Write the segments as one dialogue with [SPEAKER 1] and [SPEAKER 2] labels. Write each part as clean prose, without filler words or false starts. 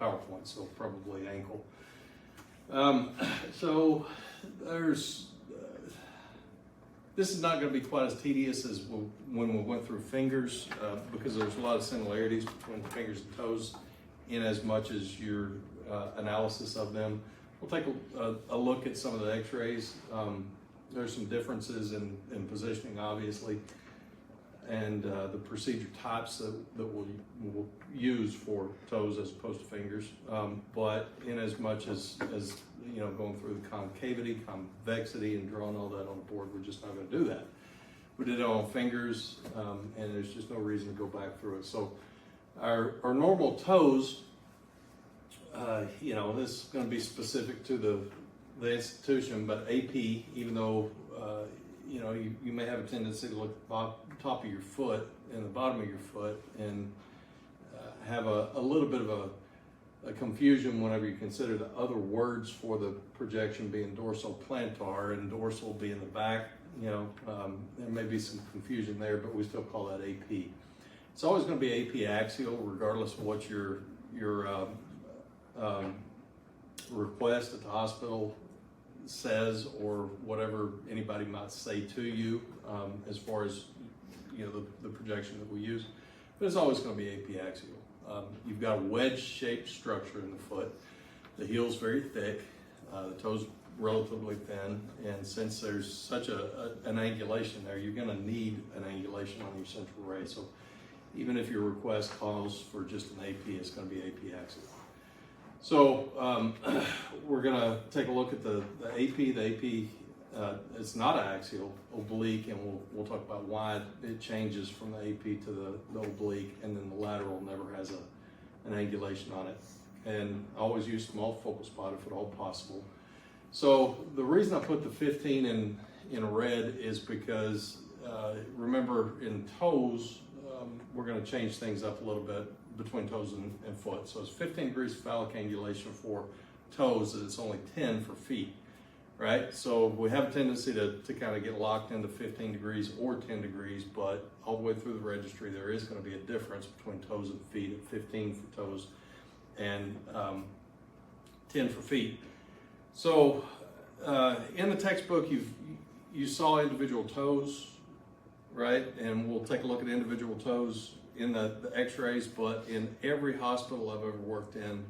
[SPEAKER 1] PowerPoint, so probably ankle. So there's, this is not going to be quite as tedious as when we went through fingers, because there's a lot of similarities between fingers and toes in as much as your analysis of them. We'll take a look at some of the x-rays. There's some differences in positioning, obviously, and the procedure types that we'll use for toes as opposed to fingers. But in as much as you know, going through the concavity, convexity, and drawing all that on the board, we're just not going to do that. We did it on fingers, and there's just no reason to go back through it. So our normal toes, you know, this is going to be specific to the institution, but AP, even though you know, you may have a tendency to look at the top of your foot and the bottom of your foot and have a little bit of a confusion whenever you consider the other words for the projection being dorsal plantar and dorsal being the back. You know, there may be some confusion there, but we still call that AP. It's always going to be AP axial, regardless of what your request at the hospital says or whatever anybody might say to you, as far as, you know, the projection that we use. But it's always going to be AP axial. You've got a wedge-shaped structure in the foot. The heel's very thick, the toes relatively thin, and since there's such an angulation there, you're going to need an angulation on your central ray. So even if your request calls for just an AP, it's going to be AP axial. So we're going to take a look at the AP. The AP, it's not axial, oblique, and we'll talk about why it changes from the AP to the oblique, and then the lateral never has an angulation on it. And always use small focal spot if at all possible. So the reason I put the 15 in red is because remember, in toes, we're going to change things up a little bit between toes and foot. So it's 15 degrees phallic angulation for toes, and it's only 10 for feet, right? So we have a tendency to kind of get locked into 15 degrees or 10 degrees, but all the way through the registry, there is going to be a difference between toes and feet at 15 for toes and 10 for feet. So in the textbook, you saw individual toes, right? And we'll take a look at individual toes in the x-rays, but in every hospital I've ever worked in,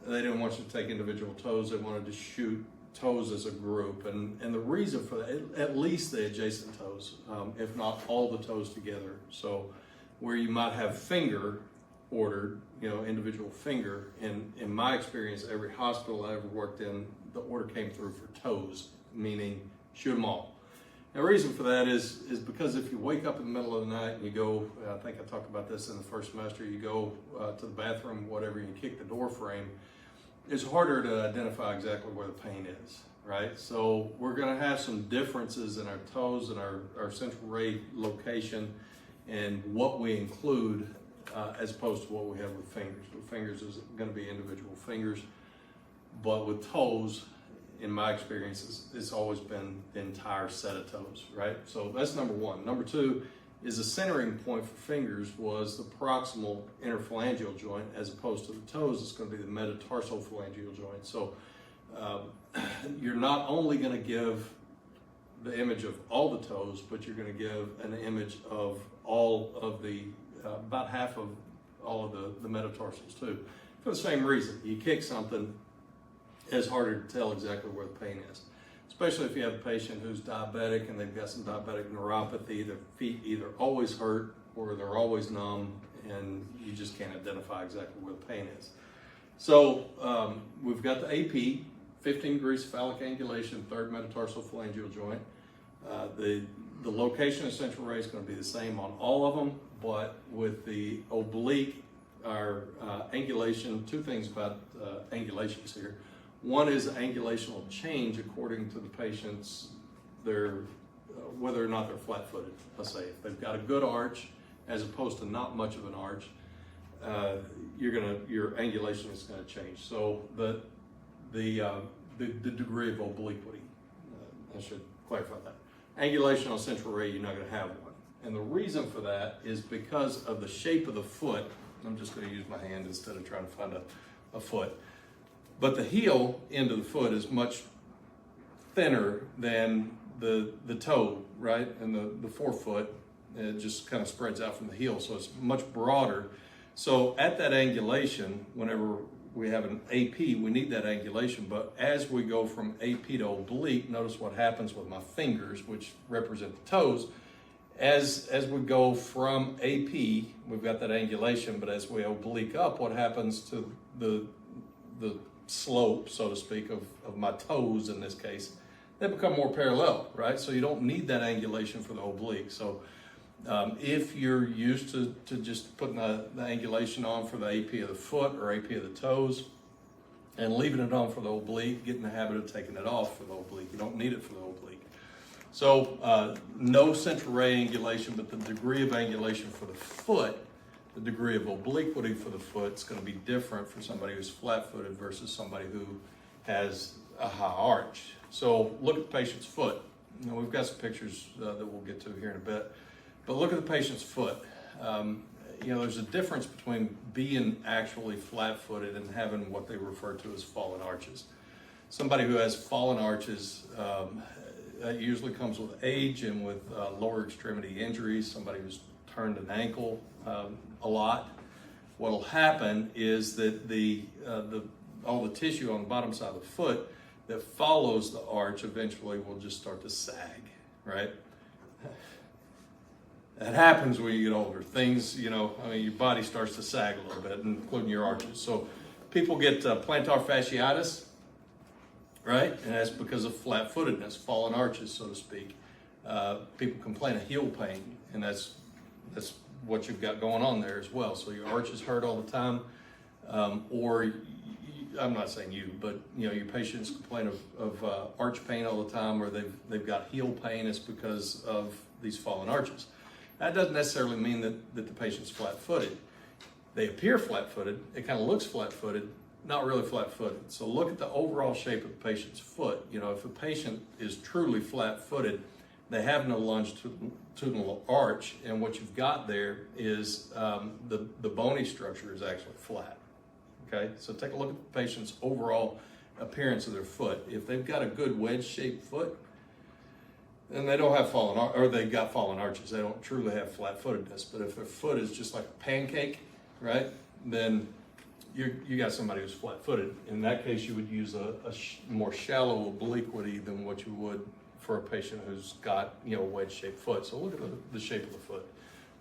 [SPEAKER 1] they didn't want you to take individual toes. They wanted to shoot toes as a group. And the reason for that, at least the adjacent toes, if not all the toes together. So where you might have finger ordered, you know, individual finger, in my experience, every hospital I ever worked in, the order came through for toes, meaning shoot them all. The reason for that is because if you wake up in the middle of the night and you go, I think I talked about this in the first semester, you go to the bathroom, whatever, and you kick the door frame, it's harder to identify exactly where the pain is, right? So we're going to have some differences in our toes and our central ray location and what we include as opposed to what we have with fingers. With fingers is going to be individual fingers, but with toes, in my experience, it's always been the entire set of toes, right? So that's number one. Number two is the centering point for fingers was the proximal interphalangeal joint, as opposed to the toes, it's going to be the metatarsophalangeal joint. So you're not only going to give the image of all the toes, but you're going to give an image of all of the, about half of all of the metatarsals too. For the same reason, you kick something, it's harder to tell exactly where the pain is, especially if you have a patient who's diabetic and they've got some diabetic neuropathy. Their feet either always hurt or they're always numb, and you just can't identify exactly where the pain is. So we've got the AP, 15 degrees phallic angulation, third metatarsophalangeal joint. The location of central ray is going to be the same on all of them, but with the oblique, our angulation, two things about angulations here. One is angulational change according to the patient's, whether or not they're flat-footed, let's say. If they've got a good arch, as opposed to not much of an arch, your angulation is going to change. So the degree of obliquity, I should clarify that. Angulation on central ray, you're not going to have one. And the reason for that is because of the shape of the foot. I'm just going to use my hand instead of trying to find a a foot. But the heel end of the foot is much thinner than the toe, right? And the forefoot, it just kind of spreads out from the heel, so it's much broader. So at that angulation, whenever we have an AP, we need that angulation, but as we go from AP to oblique, notice what happens with my fingers, which represent the toes. As we go from AP, we've got that angulation, but as we oblique up, what happens to the slope, so to speak, of my toes in this case, they become more parallel, right? So you don't need that angulation for the oblique. So if you're used to just putting the angulation on for the AP of the foot or AP of the toes and leaving it on for the oblique, get in the habit of taking it off for the oblique. You don't need it for the oblique. So no central ray angulation, but the degree of angulation for the foot, the degree of obliquity for the foot is going to be different for somebody who's flat-footed versus somebody who has a high arch. So look at the patient's foot. You know, we've got some pictures that we'll get to here in a bit. But look at the patient's foot. You know, there's a difference between being actually flat-footed and having what they refer to as fallen arches. Somebody who has fallen arches, that usually comes with age and with lower extremity injuries, somebody who's turned an ankle a lot. What'll happen is that all the tissue on the bottom side of the foot that follows the arch eventually will just start to sag, right? That happens when you get older. Things, you know, I mean, your body starts to sag a little bit, including your arches. So people get plantar fasciitis, right? And that's because of flat-footedness, fallen arches, so to speak. People complain of heel pain, and that's what you've got going on there as well. So your arches hurt all the time, or I'm not saying you, but you know, your patients complain of arch pain all the time, or they've got heel pain. It's because of these fallen arches. That doesn't necessarily mean that the patient's flat-footed. They appear flat-footed. It kind of looks flat-footed, not really flat-footed. So look at the overall shape of the patient's foot. You know, if a patient is truly flat-footed, they have no longitudinal arch, and what you've got there is the bony structure is actually flat. Okay, so take a look at the patient's overall appearance of their foot. If they've got a good wedge-shaped foot, then they don't have they've got fallen arches. They don't truly have flat-footedness. But if their foot is just like a pancake, right, then you got somebody who's flat-footed. In that case, you would use a more shallow obliquity than what you would for a patient who's got, you know, a wedge-shaped foot. So look at the shape of the foot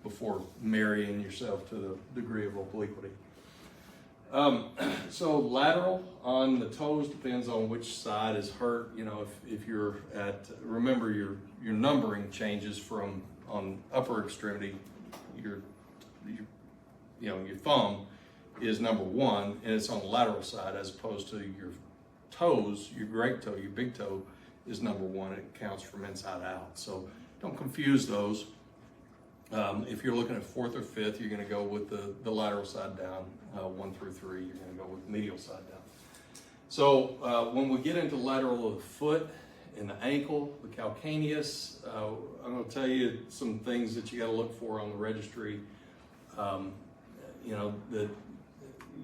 [SPEAKER 1] before marrying yourself to the degree of obliquity. So lateral on the toes depends on which side is hurt. You know, if you're remember your numbering changes from on upper extremity, your thumb is number 1, and it's on the lateral side, as opposed to your toes, your great toe, your big toe is number 1. It counts from inside out. So don't confuse those. If you're looking at 4th or 5th, you're going to go with the lateral side down. 1 through 3, you're going to go with medial side down. So when we get into lateral of the foot and the ankle, the calcaneus, I'm going to tell you some things that you got to look for on the registry. You know, that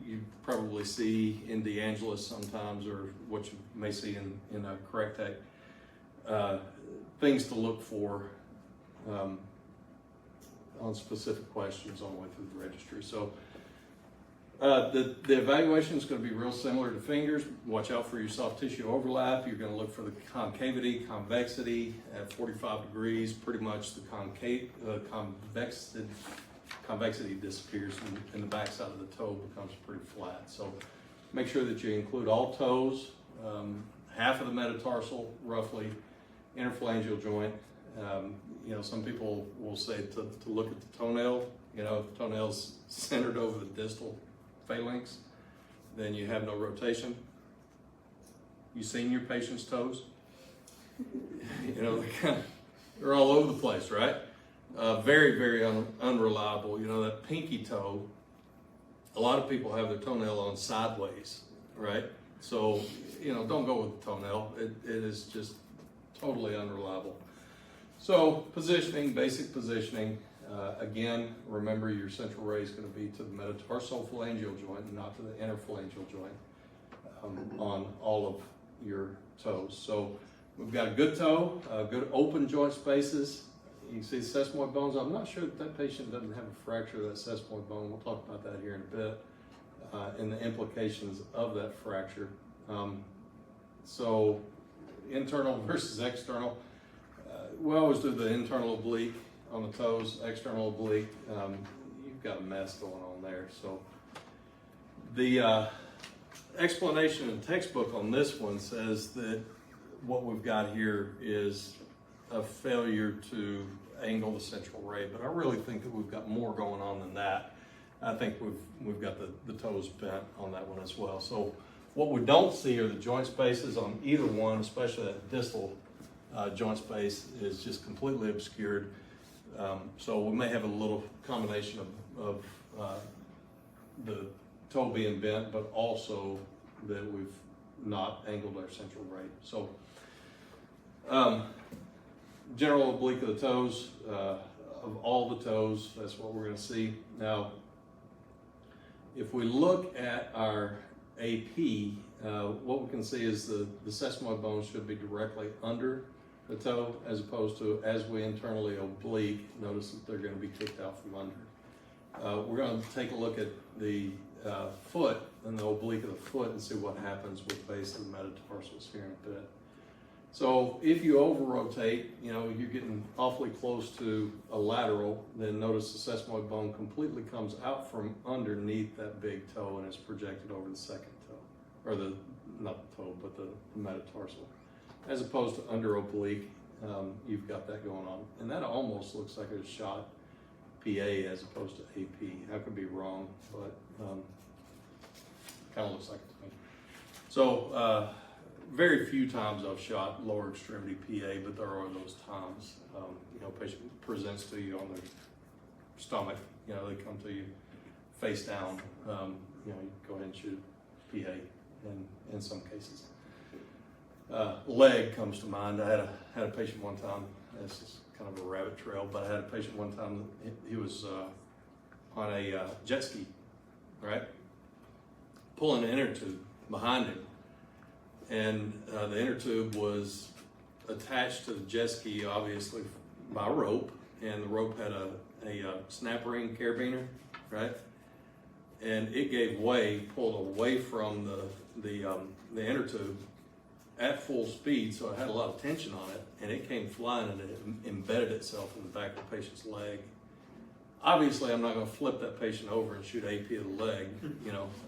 [SPEAKER 1] you probably see in De Angelis sometimes, or what you may see in a correctec. Things to look for on specific questions on the way through the registry. So the evaluation is going to be real similar to fingers. Watch out for your soft tissue overlap. You're going to look for the concavity, convexity at 45 degrees. Pretty much the convexity disappears and the backside of the toe becomes pretty flat. So make sure that you include all toes, half of the metatarsal roughly, interphalangeal joint. You know, some people will say to look at the toenail. You know, if the toenail's centered over the distal phalanx, then you have no rotation. You seen your patient's toes? You know, they're all over the place, right? Very, very unreliable. You know, that pinky toe, a lot of people have their toenail on sideways, right? So, you know, don't go with the toenail. It is just totally unreliable. So positioning, basic positioning, Again, remember your central ray is going to be to the metatarsal phalangeal joint and not to the interphalangeal joint on all of your toes. So we've got a good toe, good open joint spaces. You can see the sesamoid bones. I'm not sure that patient doesn't have a fracture of that sesamoid bone. We'll talk about that here in a bit, and the implications of that fracture. So internal versus external. We always do the internal oblique on the toes, external oblique. You've got a mess going on there. So the explanation in the textbook on this one says that what we've got here is a failure to angle the central ray, but I really think that we've got more going on than that. I think we've got the toes bent on that one as well. So what we don't see are the joint spaces on either one, especially that distal joint space is just completely obscured. So we may have a little combination of the toe being bent, but also that we've not angled our central ray. So general oblique of the toes, of all the toes, that's what we're going to see. Now, if we look at our AP, what we can see is the sesamoid bones should be directly under the toe, as opposed to as we internally oblique, notice that they're going to be kicked out from under. We're going to take a look at the foot and the oblique of the foot and see what happens with the base of the metatarsals here in a bit. So if you over-rotate, you're getting awfully close to a lateral, then notice the sesamoid bone completely comes out from underneath that big toe and is projected over the second toe, or not the toe, but the metatarsal. As opposed to under oblique, you've got that going on. And that almost looks like a shot PA as opposed to AP. I could be wrong, but kind of looks like it to me. So very few times I've shot lower extremity PA, but there are those times. Patient presents to you on their stomach, they come to you face down, you go ahead and shoot PA in some cases. Leg comes to mind. I had a patient one time, this is kind of a rabbit trail, but I had a patient one time, he was on a jet ski, right? Pulling an inner tube behind him. And the inner tube was attached to the jet ski, obviously, by rope, and the rope had a snap ring carabiner, right? And it gave way, pulled away from the inner tube at full speed, so it had a lot of tension on it, and it came flying and it embedded itself in the back of the patient's leg. Obviously, I'm not going to flip that patient over and shoot AP of the leg,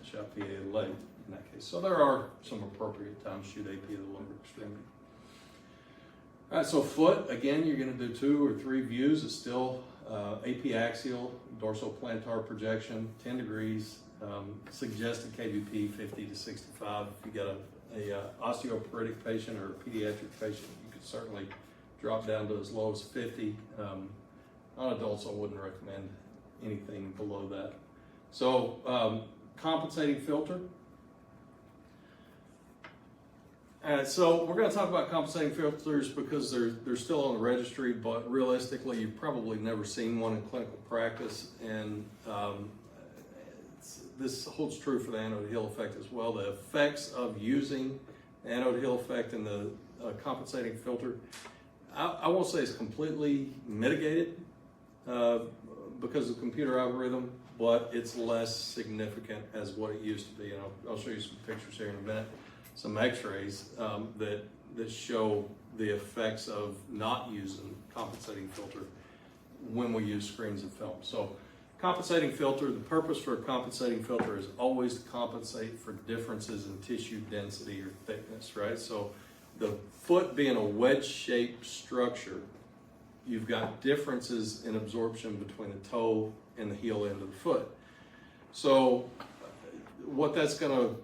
[SPEAKER 1] shot PA of the leg in that case. So there are some appropriate times to shoot AP of the lower extremity. All right, so foot, again, you're going to do 2 or 3 views. It's still AP axial, dorsoplantar projection, 10 degrees, suggested KVP 50 to 65. If you got a osteoporotic patient or a pediatric patient, you could certainly drop down to as low as 50. On adults, I wouldn't recommend anything below that. So compensating filter. So we're going to talk about compensating filters because they're still on the registry, but realistically, you've probably never seen one in clinical practice, and this holds true for the anode Hill effect as well. The effects of using the anode Hill effect and the compensating filter, I won't say it's completely mitigated because of the computer algorithm, but it's less significant as what it used to be. And I'll show you some pictures here in a minute, some x-rays that show the effects of not using compensating filter when we use screens and film. So compensating filter, the purpose for a compensating filter is always to compensate for differences in tissue density or thickness, right? So the foot being a wedge-shaped structure, you've got differences in absorption between the toe and the heel end of the foot. So what that's going to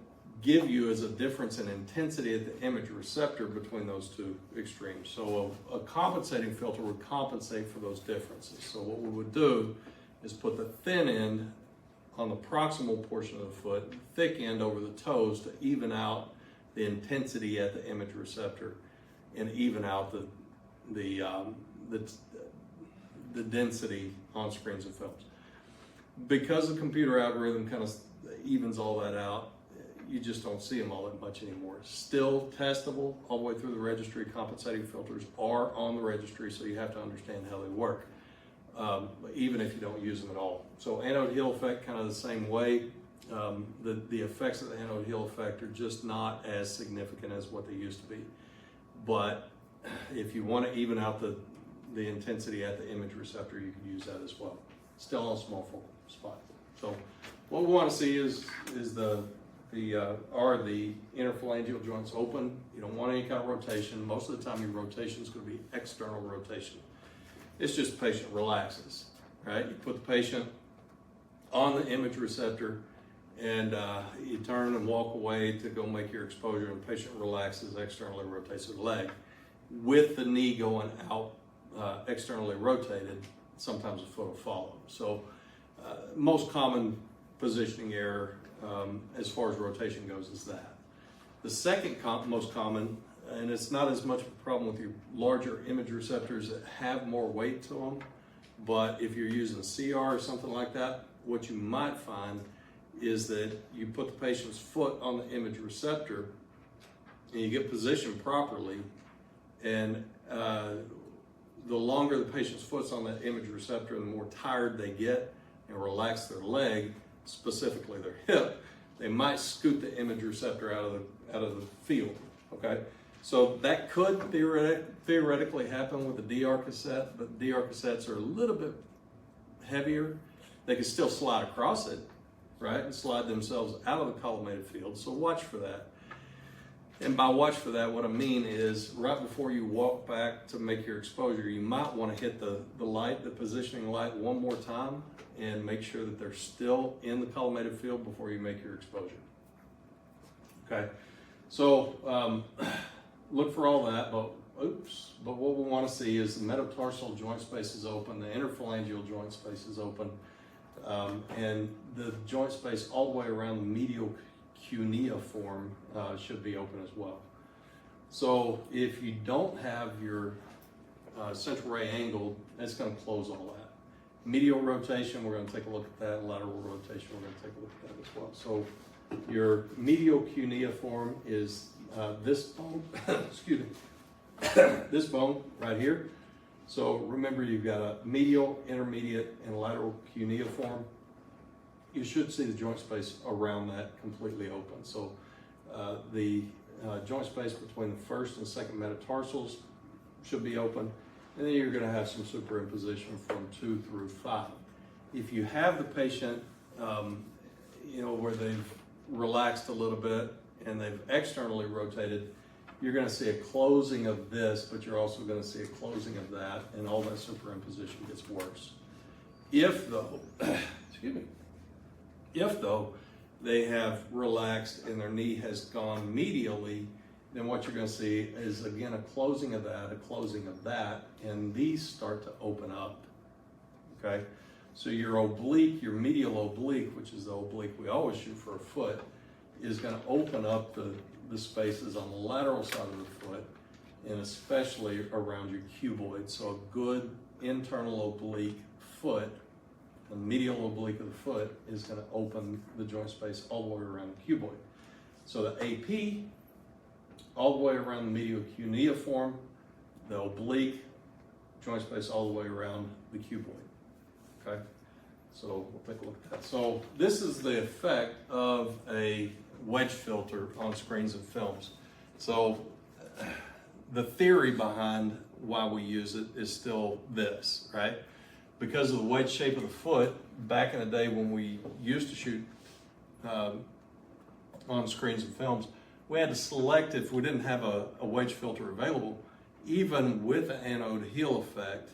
[SPEAKER 1] give you is a difference in intensity at the image receptor between those two extremes. So a compensating filter would compensate for those differences. So what we would do is put the thin end on the proximal portion of the foot, thick end over the toes to even out the intensity at the image receptor and even out the the density on screens and films. Because the computer algorithm kind of evens all that out, you just don't see them all that much anymore. Still testable all the way through the registry. Compensating filters are on the registry, so you have to understand how they work, even if you don't use them at all. So anode heel effect, kind of the same way. The effects of the anode heel effect are just not as significant as what they used to be. But if you want to even out the intensity at the image receptor, you can use that as well. Still on a small focal spot. So what we want to see is the interphalangeal joints open. You don't want any kind of rotation. Most of the time your rotation is going to be external rotation. It's just the patient relaxes, right? You put the patient on the image receptor and you turn and walk away to go make your exposure, and the patient relaxes, externally rotates their leg. With the knee going out, externally rotated, sometimes the foot will follow. So most common positioning error as far as rotation goes is that. The second most common, and it's not as much of a problem with your larger image receptors that have more weight to them, but if you're using CR or something like that, what you might find is that you put the patient's foot on the image receptor and you get positioned properly, and the longer the patient's foot's on that image receptor, the more tired they get and relax their leg, specifically their hip, they might scoot the image receptor out of the field, okay? So that could theoretically happen with the DR cassette, but DR cassettes are a little bit heavier. They can still slide across it, right, and slide themselves out of the collimated field, so watch for that. And by watch for that, what I mean is right before you walk back to make your exposure, you might want to hit the light, the positioning light, one more time and make sure that they're still in the collimated field before you make your exposure. Okay, so look for all that, but what we want to see is the metatarsal joint space is open, the interphalangeal joint space is open, and the joint space all the way around the medial cuneiform should be open as well. So if you don't have your central ray angled, that's going to close all that. Medial rotation, we're going to take a look at that. Lateral rotation, we're going to take a look at that as well. So your medial cuneiform is this bone, excuse me, this bone right here. So remember, you've got a medial, intermediate, and lateral cuneiform. You should see the joint space around that completely open. So the joint space between the first and second metatarsals should be open, and then you're going to have some superimposition from 2 through 5. If you have the patient, where they've relaxed a little bit and they've externally rotated, you're going to see a closing of this, but you're also going to see a closing of that, and all that superimposition gets worse. If though, if though they have relaxed and their knee has gone medially, then what you're going to see is again a closing of that, and these start to open up. Okay, so your oblique, your medial oblique, which is the oblique we always shoot for a foot, is going to open up the spaces on the lateral side of the foot, and especially around your cuboid. So a good internal oblique foot, the medial oblique of the foot, is going to open the joint space all the way around the cuboid. So the AP, all the way around the medial cuneiform, the oblique, joint space all the way around the cuboid. Okay, so we'll take a look at that. So this is the effect of a wedge filter on screens and films. So the theory behind why we use it is still this, right? Because of the wedge shape of the foot, back in the day when we used to shoot on screens and films, we had to select, if we didn't have a wedge filter available, even with the anode heel effect,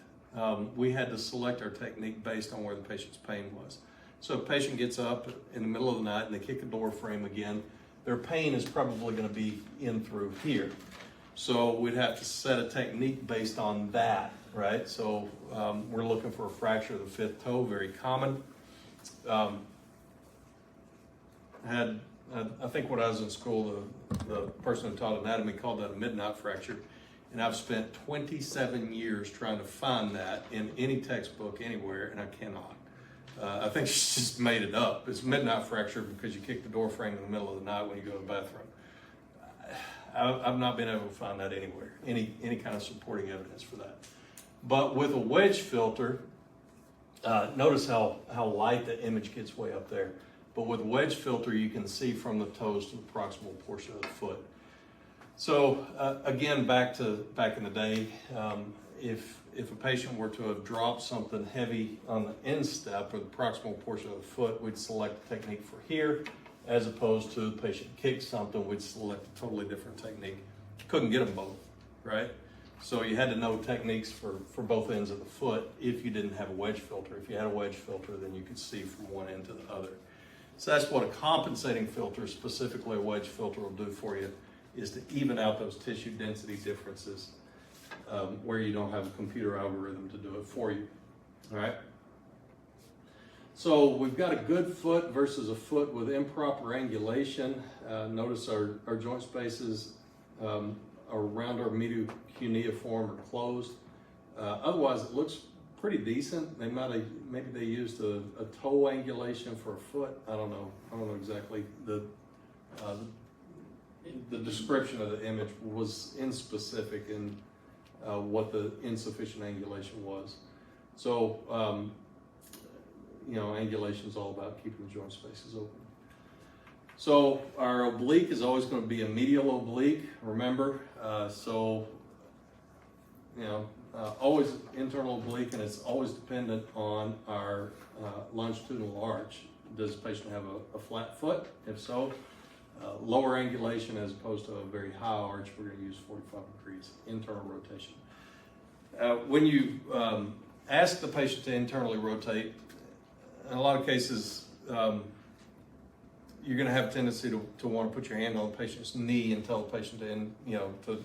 [SPEAKER 1] we had to select our technique based on where the patient's pain was. So if a patient gets up in the middle of the night and they kick a door frame again, their pain is probably going to be in through here. So we'd have to set a technique based on that, right? So we're looking for a fracture of the fifth toe, very common. I think when I was in school, the person who taught anatomy called that a midnight fracture. And I've spent 27 years trying to find that in any textbook anywhere, and I cannot. I think she's just made it up. It's midnight fracture because you kick the door frame in the middle of the night when you go to the bathroom. I've not been able to find that anywhere, any kind of supporting evidence for that. But with a wedge filter, notice how light the image gets way up there. But with a wedge filter, you can see from the toes to the proximal portion of the foot. So again, back in the day, if a patient were to have dropped something heavy on the instep or the proximal portion of the foot, we'd select a technique for here, as opposed to the patient kicked something, we'd select a totally different technique. Couldn't get them both, right? So you had to know techniques for both ends of the foot if you didn't have a wedge filter. If you had a wedge filter, then you could see from one end to the other. So that's what a compensating filter, specifically a wedge filter, will do for you, is to even out those tissue density differences where you don't have a computer algorithm to do it for you, all right? So we've got a good foot versus a foot with improper angulation. Notice our joint spaces around our medial cuneiform are closed. Otherwise, it looks pretty decent. Maybe they used a toe angulation for a foot. I don't know exactly. The description of the image was inspecific in what the insufficient angulation was. So, angulation is all about keeping the joint spaces open. So our oblique is always going to be a medial oblique, remember. Always internal oblique, and it's always dependent on our longitudinal arch. Does the patient have a flat foot? If so, lower angulation as opposed to a very high arch, we're going to use 45 degrees internal rotation. When you ask the patient to internally rotate, in a lot of cases, you're going to have a tendency to want to put your hand on the patient's knee and tell the patient to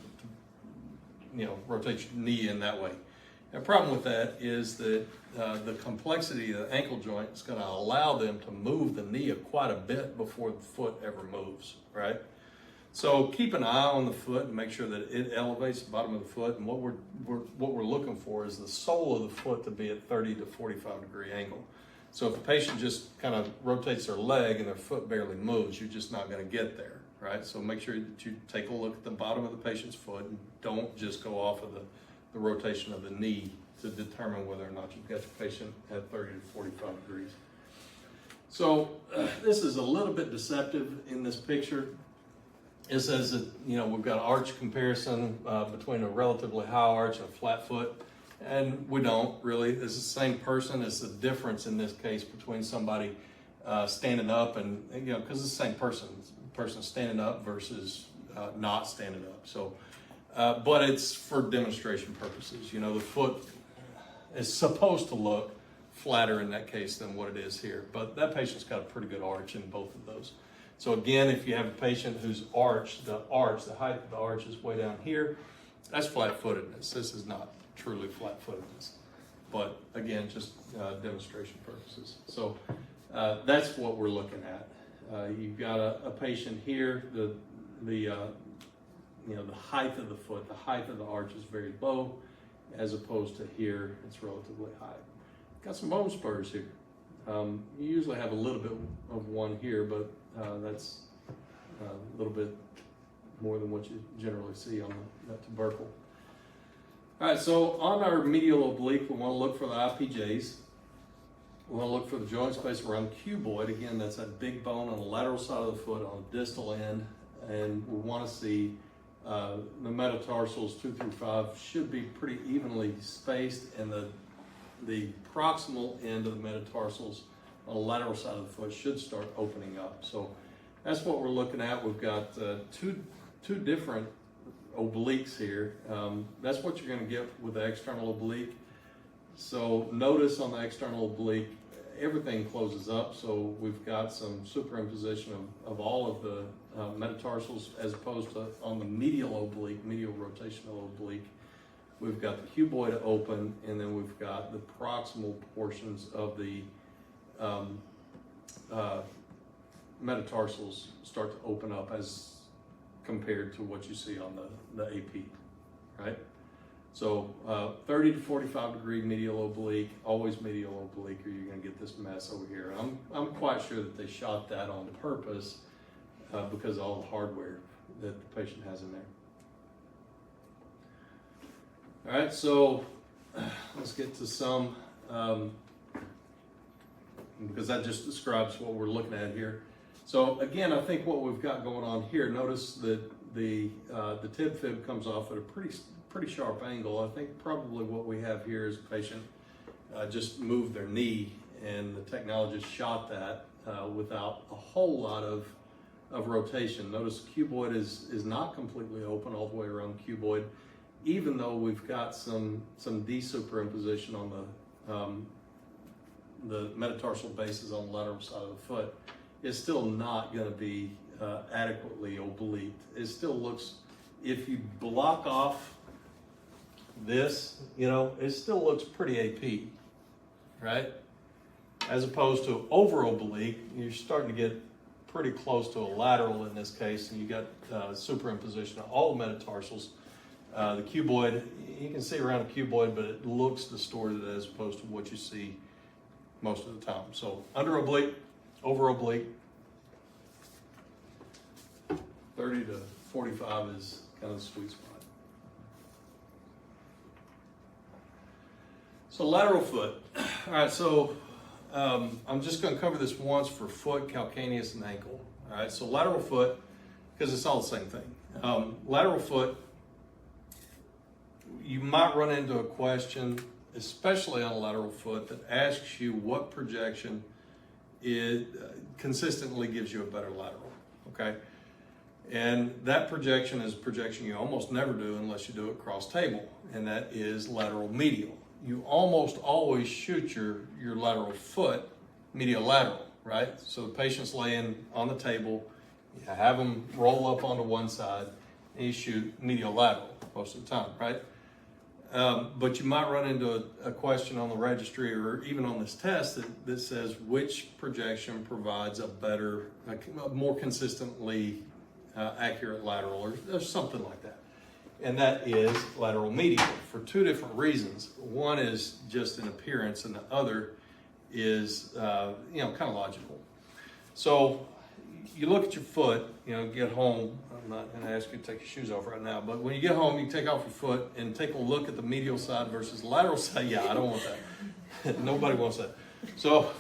[SPEAKER 1] rotate your knee in that way. The problem with that is that the complexity of the ankle joint is going to allow them to move the knee quite a bit before the foot ever moves, right? So keep an eye on the foot and make sure that it elevates the bottom of the foot. And what we're looking for is the sole of the foot to be at 30 to 45 degree angle. So if the patient just kind of rotates their leg and their foot barely moves, you're just not going to get there, right? So make sure that you take a look at the bottom of the patient's foot and don't just go off of the rotation of the knee to determine whether or not you've got your patient at 30 to 45 degrees. So this is a little bit deceptive in this picture. It says that, we've got arch comparison between a relatively high arch and a flat foot. And we don't really. It's the same person. It's the difference in this case between somebody standing up and, because it's the same person standing up versus not standing up. So, but it's for demonstration purposes. The foot is supposed to look flatter in that case than what it is here. But that patient's got a pretty good arch in both of those. So again, if you have a patient whose the height of the arch is way down here, that's flat-footedness. This is not truly flat-footedness, but again, just demonstration purposes. So that's what we're looking at. You've got a patient here. The height of the foot, the height of the arch is very low, as opposed to here, it's relatively high. Got some bone spurs here. You usually have a little bit of one here, but that's a little bit more than what you generally see on that tubercle. All right, so on our medial oblique, we want to look for the IPJs. We want to look for the joint space around the cuboid. Again, that's that big bone on the lateral side of the foot on the distal end. And we want to see the metatarsals 2 through 5 should be pretty evenly spaced, and the proximal end of the metatarsals on the lateral side of the foot should start opening up. So that's what we're looking at. We've got two different obliques here. That's what you're going to get with the external oblique. So notice on the external oblique, everything closes up. So we've got some superimposition of all of the metatarsals, as opposed to on the medial oblique, medial rotational oblique. We've got the cuboid open, and then we've got the proximal portions of the metatarsals start to open up as compared to what you see on the AP, right? So 30 to 45 degree medial oblique, always medial oblique, or you're going to get this mess over here. I'm quite sure that they shot that on purpose because of all the hardware that the patient has in there. All right, so let's get to some, because that just describes what we're looking at here. So again, I think what we've got going on here, notice that the tib fib comes off at a pretty sharp angle. I think probably what we have here is a patient just moved their knee, and the technologist shot that without a whole lot of rotation. Notice the cuboid is not completely open all the way around the cuboid, even though we've got some desuperimposition on the metatarsal bases on the lateral side of the foot. It's still not going to be adequately oblique. It still looks, if you block off this, it still looks pretty AP, right? As opposed to over oblique, you're starting to get pretty close to a lateral in this case, and you got superimposition of all the metatarsals. The cuboid, you can see around the cuboid, but it looks distorted as opposed to what you see most of the time. So under oblique, over oblique, 30 to 45 is kind of the sweet spot. So lateral foot. All right, so I'm just going to cover this once for foot, calcaneus, and ankle. All right, so lateral foot, because it's all the same thing. Lateral foot, you might run into a question, especially on a lateral foot, that asks you what projection consistently gives you a better lateral, okay? And that projection is a projection you almost never do unless you do it cross table, and that is lateral medial. You almost always shoot your lateral foot medial lateral, right? So the patient's laying on the table, you have them roll up onto one side, and you shoot medial lateral most of the time, right? But you might run into a question on the registry or even on this test that says which projection provides a more consistently accurate lateral or something like that. And that is lateral medial for two different reasons. One is just an appearance, and the other is kind of logical. So you look at your foot, get home. I'm not going to ask you to take your shoes off right now, but when you get home, you take off your foot and take a look at the medial side versus the lateral side. Yeah, I don't want that. Nobody wants that. So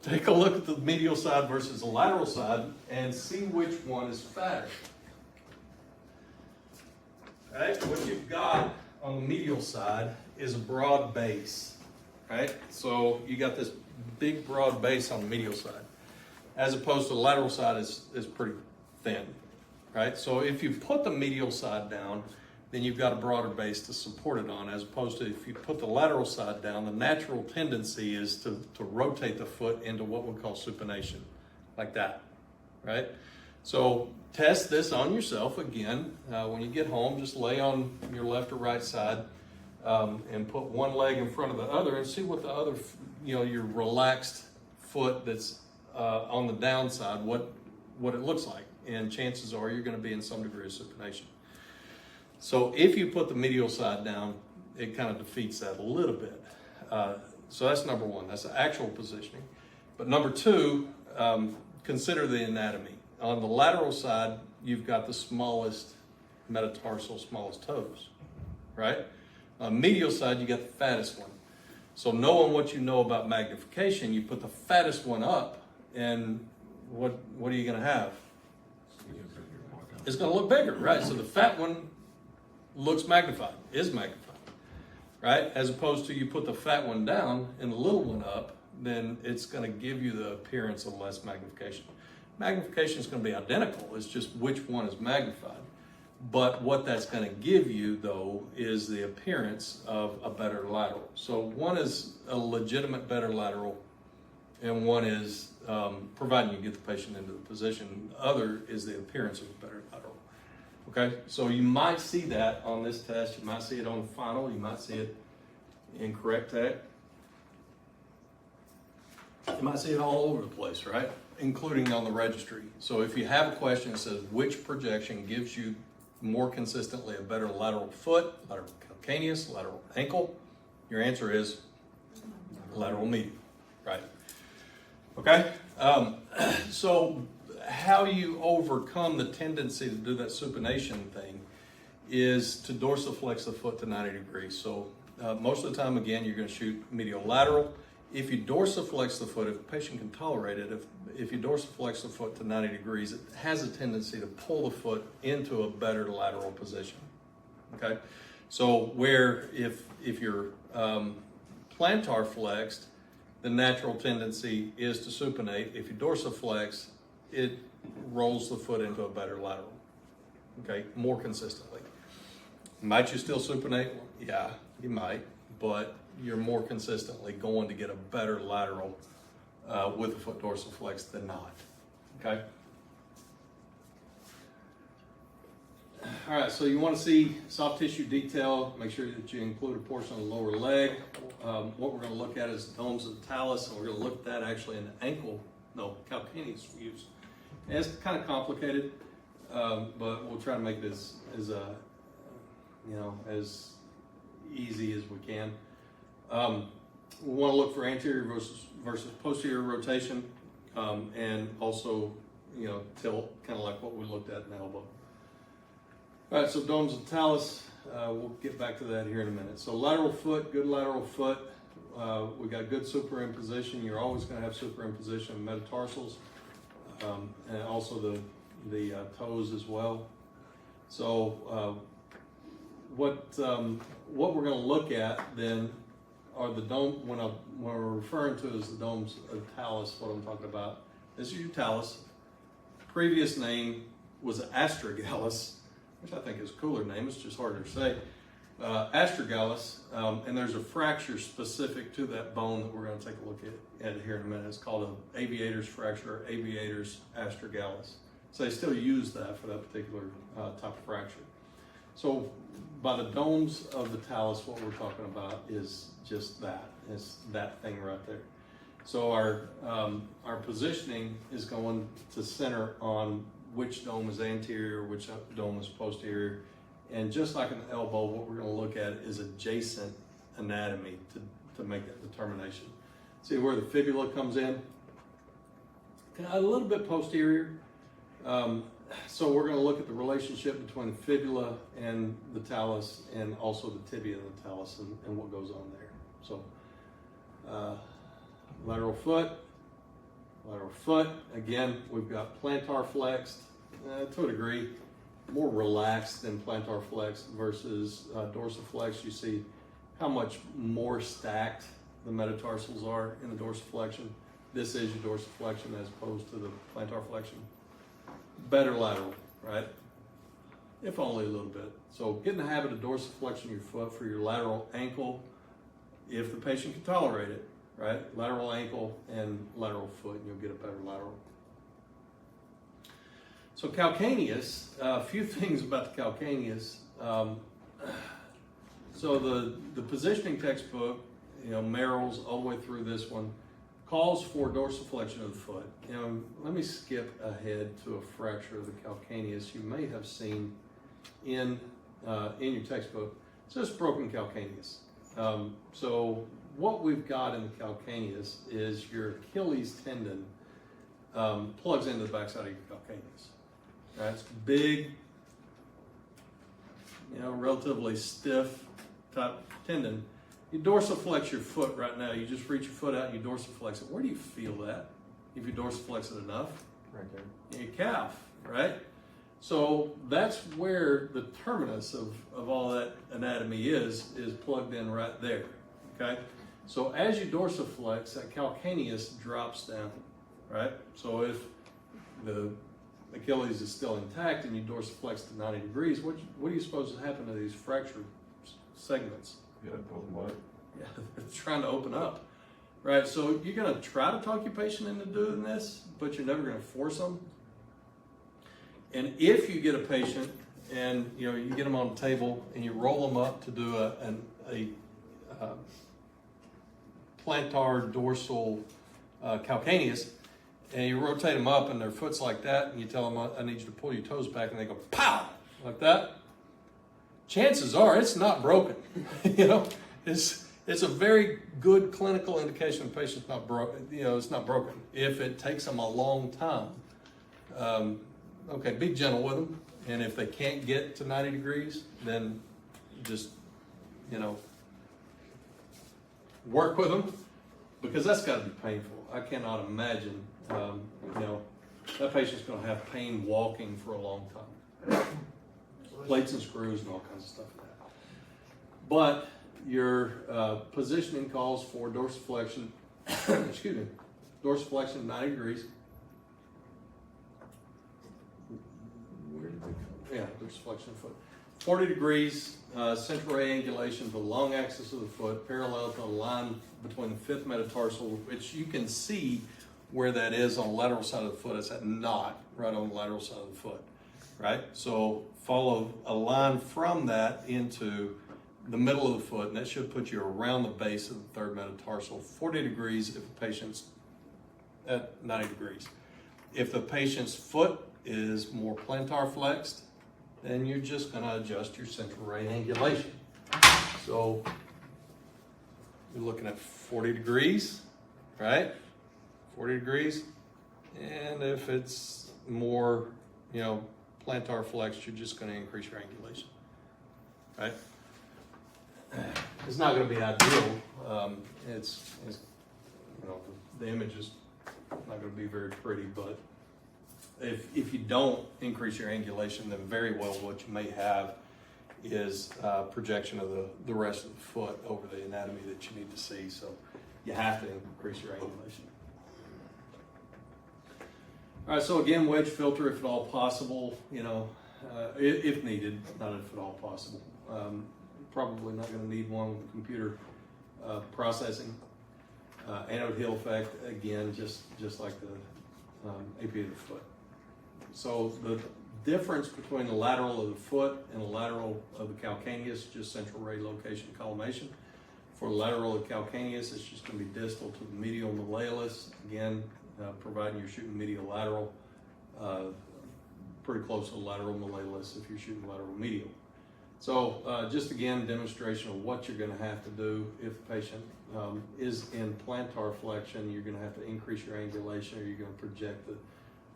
[SPEAKER 1] take a look at the medial side versus the lateral side and see which one is fatter. Right? What you've got on the medial side is a broad base, right? So you got this big broad base on the medial side, as opposed to the lateral side is pretty thin, right? So if you put the medial side down, then you've got a broader base to support it on, as opposed to if you put the lateral side down, the natural tendency is to rotate the foot into what we call supination, like that, right? So test this on yourself again. When you get home, just lay on your left or right side and put one leg in front of the other and see what the other, your relaxed foot that's on the downside, what it looks like. And chances are you're going to be in some degree of supination. So if you put the medial side down, it kind of defeats that a little bit. So that's number one. That's the actual positioning. But number two, consider the anatomy. On the lateral side, you've got the smallest metatarsal, smallest toes, right? On the medial side, you got the fattest one. So knowing what you know about magnification, you put the fattest one up, and what are you going to have? It's going to look bigger, right? So the fat one looks magnified, is magnified, right? As opposed to you put the fat one down and the little one up, then it's going to give you the appearance of less magnification. Magnification is going to be identical. It's just which one is magnified. But what that's going to give you, though, is the appearance of a better lateral. So one is a legitimate better lateral, and one is providing you get the patient into the position. The other is the appearance of a better lateral. Okay, so you might see that on this test. You might see it on the final. You might see it in correct tech. You might see it all over the place, right? Including on the registry. So if you have a question that says which projection gives you more consistently a better lateral foot, lateral calcaneus, lateral ankle? Your answer is lateral medial, right? Okay, so how you overcome the tendency to do that supination thing is to dorsiflex the foot to 90 degrees. So most of the time, again, you're going to shoot medial lateral. If you dorsiflex the foot, if the patient can tolerate it, if you dorsiflex the foot to 90 degrees, it has a tendency to pull the foot into a better lateral position. Okay, so where if you're plantar flexed, the natural tendency is to supinate. If you dorsiflex, it rolls the foot into a better lateral, okay, more consistently. Might you still supinate? Yeah, you might, but you're more consistently going to get a better lateral with the foot dorsiflexed than not, okay? All right, so you want to see soft tissue detail, make sure that you include a portion of the lower leg. What we're going to look at is the domes of the talus, and we're going to look at that actually in the calcaneus views. And it's kind of complicated, but we'll try to make this as easy as we can. We want to look for anterior versus posterior rotation, and also, tilt, kind of like what we looked at in the elbow. All right, so domes of talus, we'll get back to that here in a minute. So lateral foot, good lateral foot. We got good superimposition. You're always going to have superimposition of metatarsals, and also the toes as well. So what we're going to look at then are the dome. When we're referring to as the domes of talus, what I'm talking about. This is your talus. Previous name was astragalus, which I think is a cooler name. It's just harder to say. Astragalus, and there's a fracture specific to that bone that we're going to take a look at here in a minute. It's called an aviator's fracture, or aviator's astragalus. So they still use that for that particular type of fracture. So by the domes of the talus, what we're talking about is just that. It's that thing right there. So our positioning is going to center on which dome is anterior, which dome is posterior. And just like in the elbow, what we're going to look at is adjacent anatomy to make that determination. See where the fibula comes in? A little bit posterior. So we're going to look at the relationship between the fibula and the talus, and also the tibia and the talus, and what goes on there. So lateral foot. Again, we've got plantar flexed to a degree, more relaxed than plantar flexed versus dorsiflex. You see how much more stacked the metatarsals are in the dorsiflexion. This is your dorsiflexion as opposed to the plantar flexion. Better lateral, right? If only a little bit. So get in the habit of dorsiflexing your foot for your lateral ankle if the patient can tolerate it, right? Lateral ankle and lateral foot, and you'll get a better lateral. So calcaneus, a few things about the calcaneus. So the positioning textbook, Merrill's all the way through this one, calls for dorsiflexion of the foot. Let me skip ahead to a fracture of the calcaneus you may have seen in your textbook. It's just broken calcaneus. So what we've got in the calcaneus is your Achilles tendon plugs into the backside of your calcaneus. That's big, relatively stiff type tendon. You dorsiflex your foot right now. You just reach your foot out and you dorsiflex it. Where do you feel that? If you dorsiflex it enough?
[SPEAKER 2] Right there.
[SPEAKER 1] In your calf, right? So that's where the terminus of all that anatomy is plugged in right there, okay? So as you dorsiflex, that calcaneus drops down, right? So if the Achilles is still intact and you dorsiflex to 90 degrees, what do you suppose is happening to these fracture segments?
[SPEAKER 2] Yeah, open wide.
[SPEAKER 1] Yeah, they're trying to open up, right? So you're going to try to talk your patient into doing this, but you're never going to force them. And if you get a patient and you get them on the table and you roll them up to do a plantar dorsal calcaneus, and you rotate them up and their foot's like that, and you tell them, I need you to pull your toes back, and they go, pow! like that, chances are it's not broken. You know, it's a very good clinical indication the patient's not broken. You know, it's not broken. If it takes them a long time, okay, be gentle with them. And if they can't get to 90 degrees, then just, you know, work with them, because that's got to be painful. I cannot imagine, you know, that patient's going to have pain walking for a long time. Plates and screws and all kinds of stuff like that. But your positioning calls for dorsiflexion, excuse me, dorsiflexion 90 degrees. Where did they go? Yeah, dorsiflexion of foot. 40 degrees, central ray angulation to the long axis of the foot, parallel to the line between the fifth metatarsal, which you can see where that is on the lateral side of the foot. It's that knot right on the lateral side of the foot, right? So follow a line from that into the middle of the foot, and that should put you around the base of the third metatarsal, 40 degrees if the patient's at 90 degrees. If the patient's foot is more plantar flexed, then you're just going to adjust your central ray angulation. So you're looking at 40 degrees, right? 40 degrees. And if it's more, you know, plantar flexed, you're just going to increase your angulation, right? It's not going to be ideal. It's you know, the image is not going to be very pretty, but if you don't increase your angulation, then very well what you may have is projection of the rest of the foot over the anatomy that you need to see. So you have to increase your angulation. All right, so again, wedge filter if at all possible, you know, if needed, not if at all possible. Probably not going to need one with computer processing. Anode heel effect, again, just like the AP of the foot. So the difference between the lateral of the foot and the lateral of the calcaneus, just central ray location collimation. For the lateral of the calcaneus, it's just going to be distal to the medial malleolus. Again, providing you're shooting medial lateral, pretty close to the lateral malleolus if you're shooting lateral medial. So just again, demonstration of what you're going to have to do if the patient is in plantar flexion. You're going to have to increase your angulation, or you're going to project the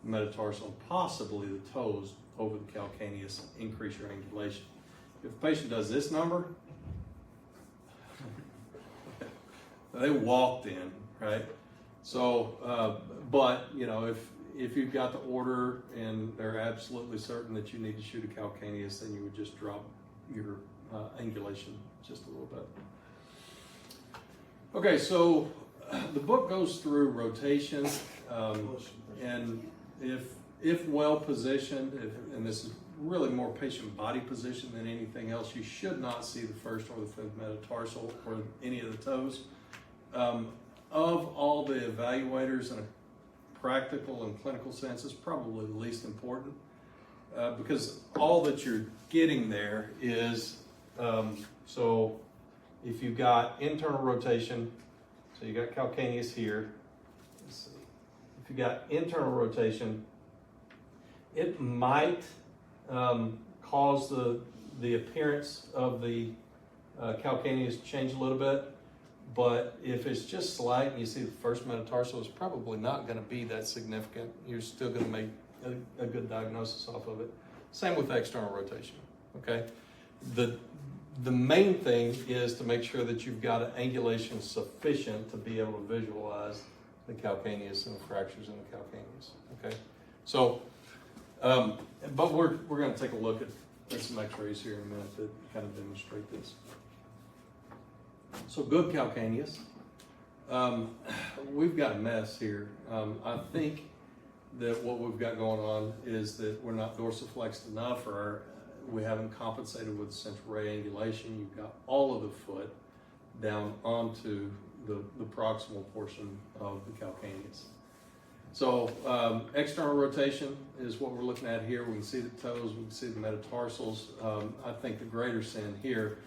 [SPEAKER 1] metatarsal, possibly the toes, over the calcaneus, increase your angulation. If the patient does this number, they walked in, right? So, but you know, if you've got the order and they're absolutely certain that you need to shoot a calcaneus, then you would just drop your angulation just a little bit. Okay, so the book goes through rotation, and if well positioned, and this is really more patient body position than anything else, you should not see the first or the fifth metatarsal or any of the toes. Of all the evaluators in a practical and clinical sense, is probably the least important, because all that you're getting there is, so if you've got internal rotation, so you got calcaneus here, let's see. If you got internal rotation, it might cause the appearance of the calcaneus to change a little bit, but if it's just slight and you see the first metatarsal, it's probably not going to be that significant. You're still going to make a good diagnosis off of it. Same with external rotation, okay? The main thing is to make sure that you've got an angulation sufficient to be able to visualize the calcaneus and the fractures in the calcaneus, okay? So, but we're going to take a look at some x-rays here in a minute that kind of demonstrate this. So good calcaneus. We've got a mess here. I think that what we've got going on is that we're not dorsiflexed enough, or we haven't compensated with central ray angulation. You've got all of the foot down onto the proximal portion of the calcaneus. So external rotation is what we're looking at here. We can see the toes, we can see the metatarsals. I think the greater sin here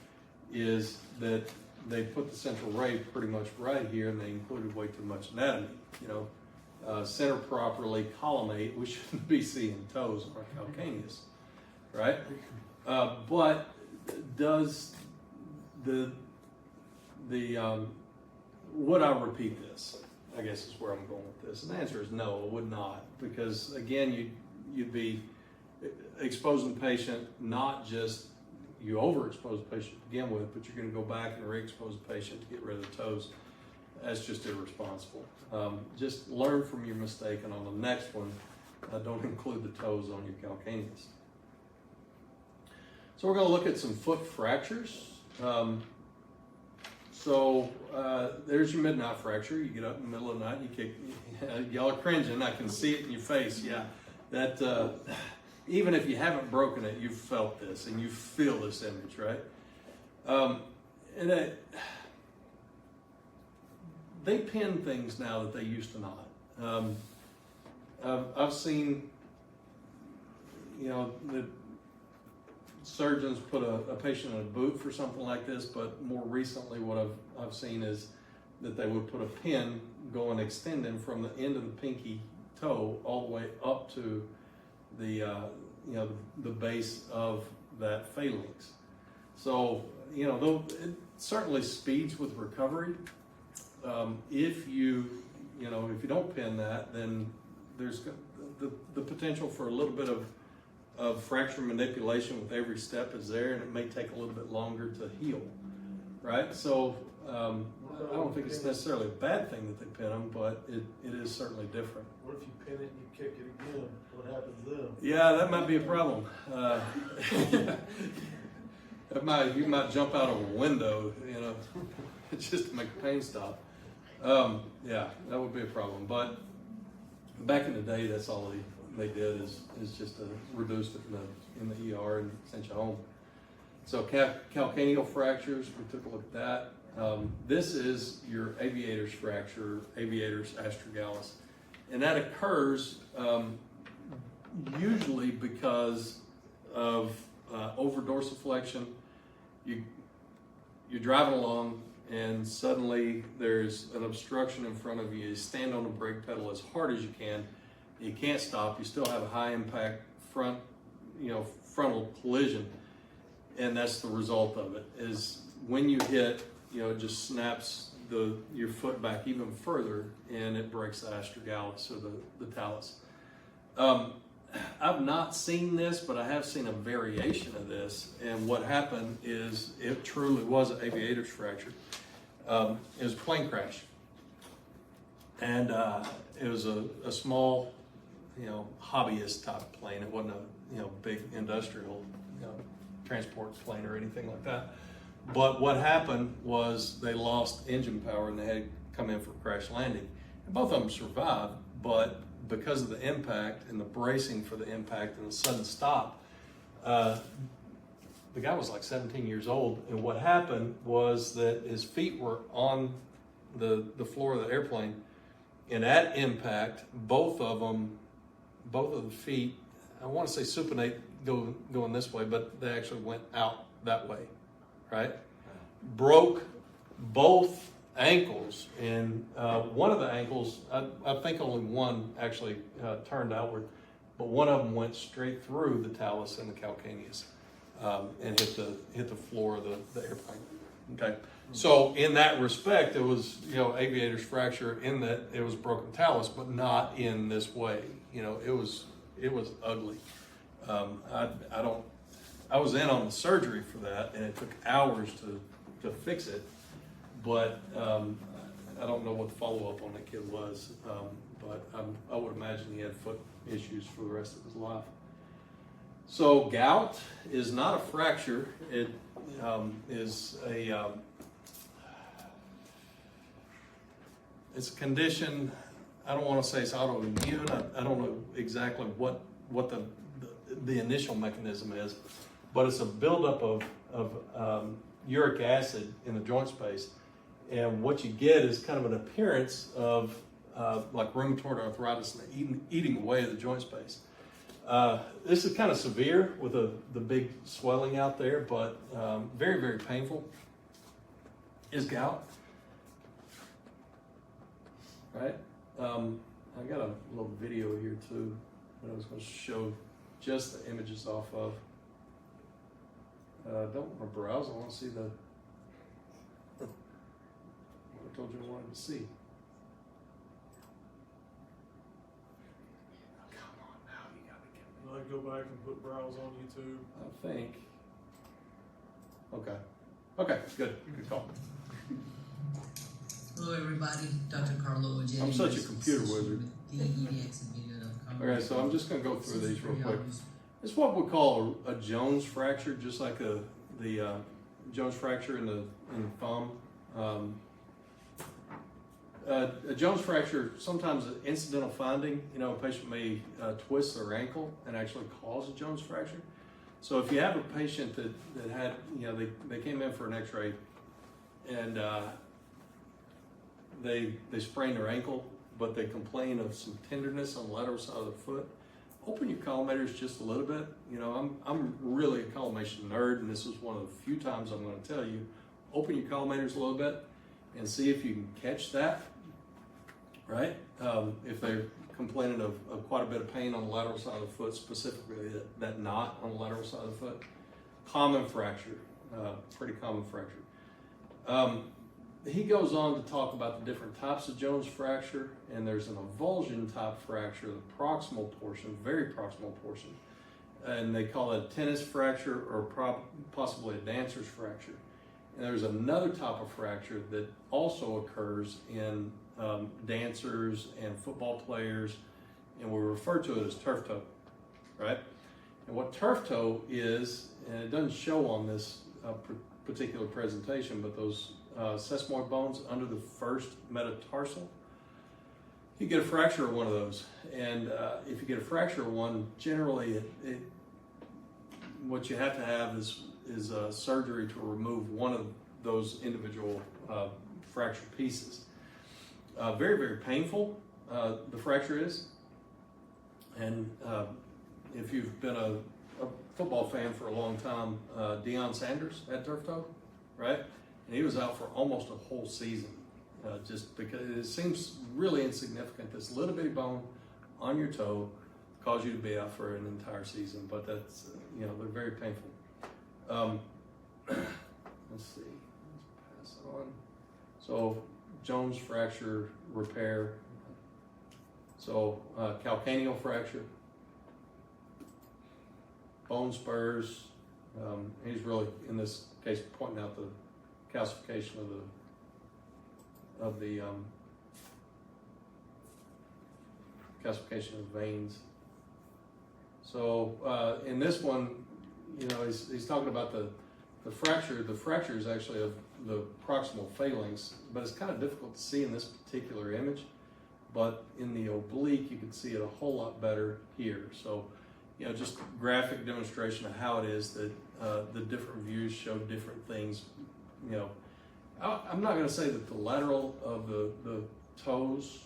[SPEAKER 1] is that they put the central ray pretty much right here, and they included way too much anatomy. You know, center properly, collimate. We shouldn't be seeing toes on our calcaneus. right? But does would I repeat this? I guess is where I'm going with this. And the answer is no, I would not, because again, you'd be exposing the patient, not just you overexpose the patient to begin with, but you're going to go back and re-expose the patient to get rid of the toes. That's just irresponsible. Just learn from your mistake, and on the next one, don't include the toes on your calcaneus. So we're going to look at some foot fractures. There's your midnight fracture. You get up in the middle of the night, you kick. Y'all are cringing. I can see it in your face. Yeah, that even if you haven't broken it, you've felt this and you feel this image, right? They pin things now that they used to not. I've seen, the surgeons put a patient in a boot for something like this, but more recently what I've seen is that they would put a pin going extending from the end of the pinky toe all the way up to the base of that phalanx. So, though it certainly speeds with recovery. If you don't pin that, then there's the potential for a little bit of fracture manipulation with every step is there, and it may take a little bit longer to heal, right? So I don't think it's necessarily a bad thing that they pin them, but it is certainly different.
[SPEAKER 2] What if you pin it and you kick it again? What happens then?
[SPEAKER 1] Yeah, that might be a problem. You might jump out of a window, just to make the pain stop. Yeah, that would be a problem. But back in the day, that's all they did is just reduced it in the ER and sent you home. So calcaneal fractures, we took a look at that. This is your aviator's fracture, aviator's astragalus. And that occurs usually because of over dorsiflexion. You're driving along and suddenly there's an obstruction in front of you. You stand on the brake pedal as hard as you can. You can't stop. You still have a high impact frontal collision. And that's the result of it, is when you hit, it just snaps your foot back even further and it breaks the astragalus or the talus. I've not seen this, but I have seen a variation of this. And what happened is it truly was an aviator's fracture. It was a plane crash. And it was a small, hobbyist type plane. It wasn't a, big industrial, transport plane or anything like that. But what happened was they lost engine power and they had to come in for crash landing. And both of them survived, but because of the impact and the bracing for the impact and the sudden stop, the guy was like 17 years old. And what happened was that his feet were on the floor of the airplane. And at impact, both of the feet, I want to say supinate going this way, but they actually went out that way, right? Broke both ankles, and one of the ankles, I think only one actually turned outward, but one of them went straight through the talus and the calcaneus and hit the floor of the airplane. Okay, so in that respect, it was aviator's fracture in that it was broken talus, but not in this way. It was ugly. I was in on the surgery for that, and it took hours to fix it. But I don't know what the follow-up on that kid was. But I would imagine he had foot issues for the rest of his life. So gout is not a fracture. It is it's a condition. I don't want to say it's autoimmune. I don't know exactly what the initial mechanism is, but it's a buildup of uric acid in the joint space, and what you get is kind of an appearance of like rheumatoid arthritis and eating away at the joint space. This is kind of severe with the big swelling out there, but very, very painful. Is gout, right? I got a little video here too that I was going to show just the images off of. don't want to browse. I want to see what I told you I wanted to see. Come on now, you got to get me.
[SPEAKER 2] Will I go back and put browse on YouTube?
[SPEAKER 1] I think. Okay. Okay, good. Good call.
[SPEAKER 3] Hello, everybody. Dr. Carlo J.
[SPEAKER 1] I'm such a computer wizard.
[SPEAKER 3] DEDXvideo.com.
[SPEAKER 1] Okay, so I'm just going to go through these real quick. It's what we call a Jones fracture, just like the Jones fracture in the thumb. A Jones fracture, sometimes an incidental finding. You know, a patient may twist their ankle and actually cause a Jones fracture. So if you have a patient that had, you know, they came in for an x-ray and they sprained their ankle, but they complain of some tenderness on the lateral side of the foot, open your collimators just a little bit. You know, I'm really a collimation nerd, and this is one of the few times I'm going to tell you, open your collimators a little bit and see if you can catch that, right? If they're complaining of quite a bit of pain on the lateral side of the foot, specifically that knot on the lateral side of the foot. Common fracture, pretty common fracture. He goes on to talk about the different types of Jones fracture, and there's an avulsion type fracture, the proximal portion, very proximal portion, and they call it a tennis fracture or possibly a dancer's fracture. And there's another type of fracture that also occurs in dancers and football players, and we refer to it as turf toe, right? And what turf toe is, and it doesn't show on this particular presentation, but those sesamoid bones under the first metatarsal, you get a fracture of one of those. And if you get a fracture of one, generally what you have to have is surgery to remove one of those individual fractured pieces. Very, very painful, the fracture is. And if you've been a football fan for a long time, Deion Sanders had turf toe, right? And he was out for almost a whole season, just because it seems really insignificant. This little bitty bone on your toe caused you to be out for an entire season, but that's, you know, they're very painful. Let's see, let's pass it on. So Jones fracture repair. So calcaneal fracture, bone spurs. He's really, in this case, pointing out the calcification of the calcification of veins. So in this one, you know, he's talking about the fracture. The fracture is actually of the proximal phalanx, but it's kind of difficult to see in this particular image. But in the oblique, you can see it a whole lot better here. So, you know, just graphic demonstration of how it is that the different views show different things. You know, I'm not going to say that the lateral of the toes,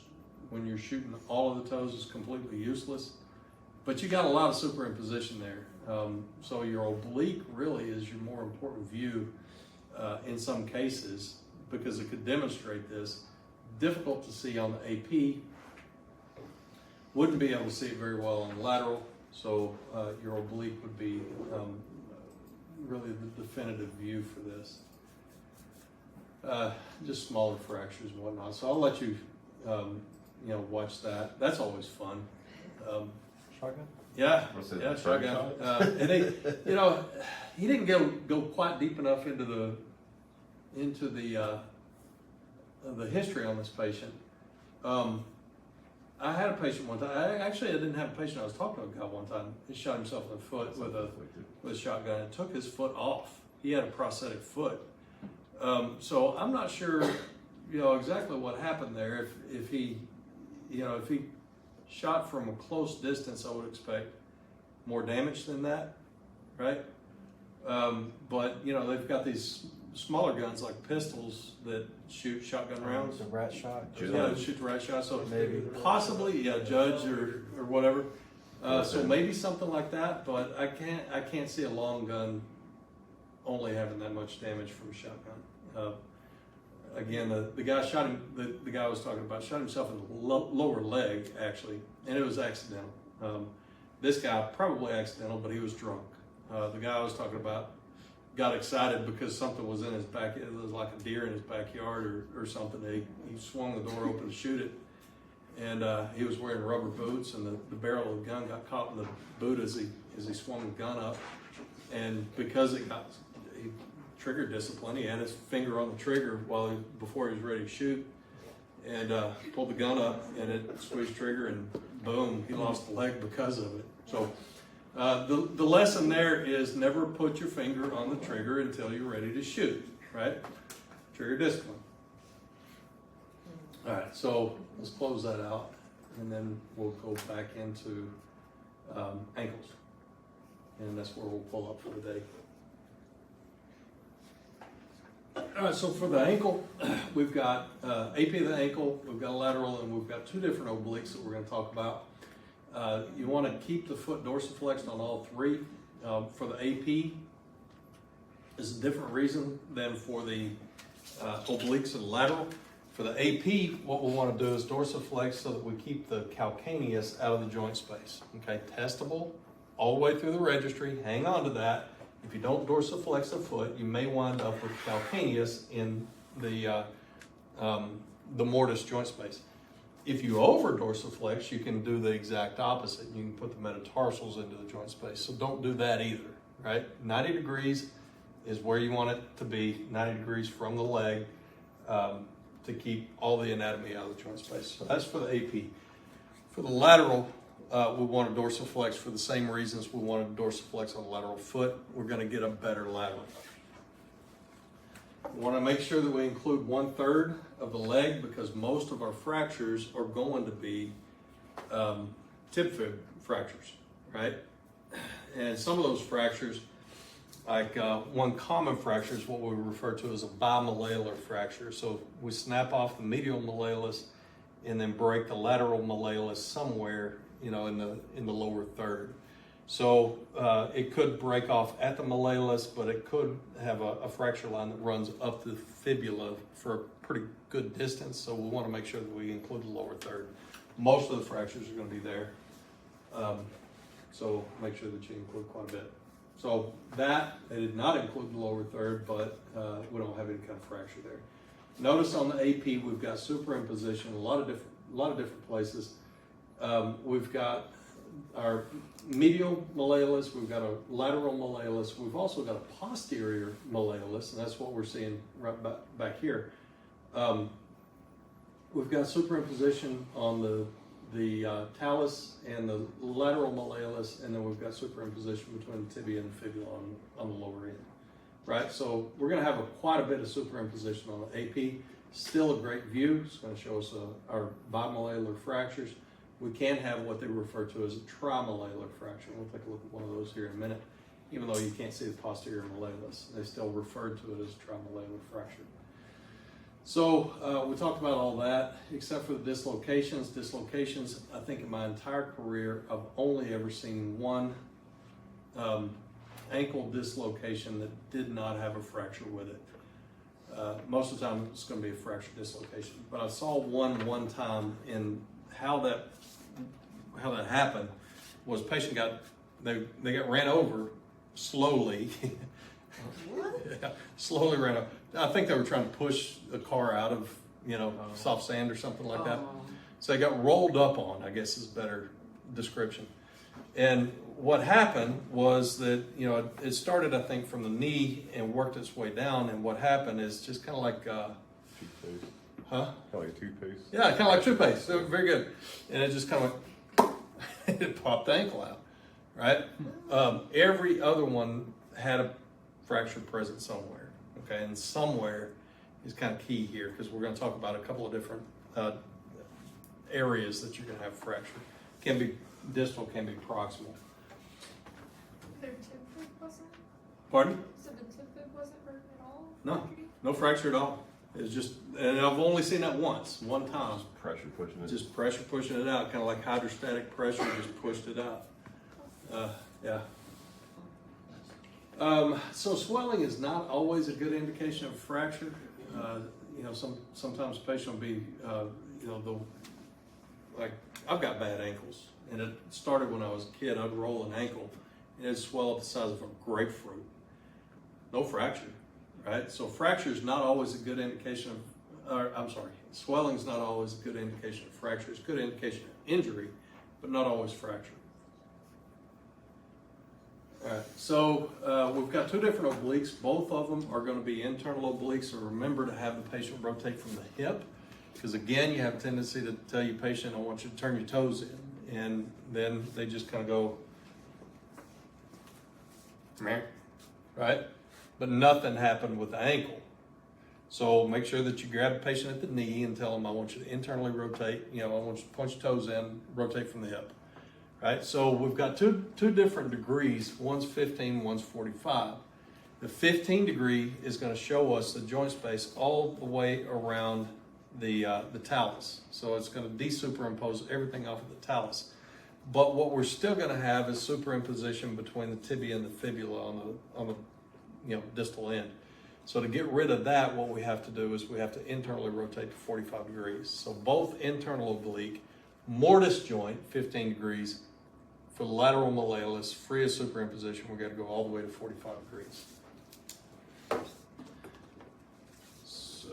[SPEAKER 1] when you're shooting all of the toes, is completely useless, but you got a lot of superimposition there. So your oblique really is your more important view in some cases, because it could demonstrate this. Difficult to see on the AP, wouldn't be able to see it very well on the lateral, so your oblique would be really the definitive view for this. Just smaller fractures and whatnot, so I'll let you you know, watch that. That's always fun.
[SPEAKER 2] Shotgun?
[SPEAKER 1] Yeah, shotgun. And you know, he didn't go quite deep enough into the history on this patient. I had a patient one time. I didn't have a patient. I was talking to a guy one time. He shot himself in the foot with a shotgun and took his foot off. He had a prosthetic foot. So I'm not sure, you know, exactly what happened there. If he shot from a close distance, I would expect more damage than that, right? But you know, they've got these smaller guns like pistols that shoot shotgun rounds.
[SPEAKER 2] The rat shot.
[SPEAKER 1] Yeah, shoot the rat shot. So
[SPEAKER 2] Maybe.
[SPEAKER 1] possibly, yeah, judge or whatever. So maybe something like that. But I can't see a long gun only having that much damage from a shotgun. Again, the guy shot him. The guy I was talking about shot himself in the lower leg actually, and it was accidental. This guy probably accidental, but he was drunk. The guy I was talking about got excited because something was in his back. It was like a deer in his backyard or something. He swung the door open to shoot it. And he was wearing rubber boots, and the barrel of the gun got caught in the boot as he swung the gun up. And because he trigger discipline, he had his finger on the trigger before he was ready to shoot, and pulled the gun up, and it squeezed trigger, and boom, he lost the leg because of it. So the lesson there is never put your finger on the trigger until you're ready to shoot, right? Trigger discipline. All right, so let's close that out, and then we'll go back into ankles, and that's where we'll pull up for the day. All right, so for the ankle, we've got AP of the ankle, we've got a lateral, and we've got two different obliques that we're going to talk about. You want to keep the foot dorsiflexed on all three. For the AP, is a different reason than for the obliques and lateral. For the AP, what we want to do is dorsiflex so that we keep the calcaneus out of the joint space. Okay, testable all the way through the registry. Hang on to that. If you don't dorsiflex the foot, you may wind up with calcaneus in the mortis joint space. If you over dorsiflex, you can do the exact opposite. You can put the metatarsals into the joint space. So don't do that either, right? 90 degrees is where you want it to be, 90 degrees from the leg, to keep all the anatomy out of the joint space. So that's for the AP. For the lateral, we want to dorsiflex for the same reasons we want to dorsiflex on the lateral foot. We're going to get a better lateral. We want to make sure that we include 1/3 of the leg because most of our fractures are going to be tib fib fractures, right? And some of those fractures, like one common fracture is what we refer to as a bimalleolar fracture. So we snap off the medial malleolus and then break the lateral malleolus somewhere, in the lower third. So it could break off at the malleolus, but it could have a fracture line that runs up the fibula for a pretty good distance. So we want to make sure that we include the lower third. Most of the fractures are going to be there. So make sure that you include quite a bit. So that, they did not include the lower third, but we don't have any kind of fracture there. Notice on the AP, we've got superimposition, a lot of different places. We've got our medial malleolus, we've got a lateral malleolus, we've also got a posterior malleolus, and that's what we're seeing right back here. We've got superimposition on the talus and the lateral malleolus, and then we've got superimposition between the tibia and the fibula on the lower end, right? So we're going to have quite a bit of superimposition on the AP. Still a great view. It's going to show us our bimalleolar fractures. We can have what they refer to as a trimalleolar fracture. We'll take a look at one of those here in a minute. Even though you can't see the posterior malleolus, they still referred to it as a trimalleolar fracture. So we talked about all that, except for the dislocations. Dislocations, I think in my entire career, I've only ever seen one ankle dislocation that did not have a fracture with it. Most of the time it's going to be a fracture dislocation. But I saw one time, and how that happened was patient they got ran over slowly. What? Yeah, slowly ran over. I think they were trying to push a car out of, soft sand or something like that. So they got rolled up on, I guess is a better description. And what happened was that, it started, I think, from the knee and worked its way down. And what happened is just kind of like,
[SPEAKER 4] Toothpaste.
[SPEAKER 1] huh?
[SPEAKER 4] Kind of like toothpaste.
[SPEAKER 1] Yeah, kind of like toothpaste. So very good. And it just kind of it popped the ankle out, right? Every other one had a fracture present somewhere. Okay, and somewhere is kind of key here because we're going to talk about a couple of different areas that you're going to have fracture. Can be distal, can be proximal.
[SPEAKER 5] Their tib fib wasn't?
[SPEAKER 1] Pardon?
[SPEAKER 5] So the tib fib wasn't hurt at all?
[SPEAKER 1] No, no fracture at all. It's just, and I've only seen that one time.
[SPEAKER 4] Just pressure pushing it.
[SPEAKER 1] Just pressure pushing it out, kind of like hydrostatic pressure, just pushed it out. Yeah. So swelling is not always a good indication of fracture. Sometimes the patient will be, like I've got bad ankles, and it started when I was a kid. I'd roll an ankle, and it'd swell up the size of a grapefruit. no fracture, right? So fracture is not always a good indication swelling is not always a good indication of fracture. It's a good indication of injury, but not always fracture. All right, so we've got two different obliques. Both of them are going to be internal obliques, so remember to have the patient rotate from the hip, because again, you have a tendency to tell your patient, I want you to turn your toes in, and then they just kind of go, meh, right? But nothing happened with the ankle. So make sure that you grab the patient at the knee and tell them, I want you to internally rotate, I want you to punch your toes in, rotate from the hip. Right, so we've got two different degrees. One's 15, one's 45. The 15 degree is going to show us the joint space all the way around the talus. So it's going to desuperimpose everything off of the talus. But what we're still going to have is superimposition between the tibia and the fibula on the distal end. So to get rid of that, what we have to do is we have to internally rotate to 45 degrees. So both internal oblique, mortis joint, 15 degrees. For the lateral malleolus, free of superimposition, we've got to go all the way to 45 degrees. So,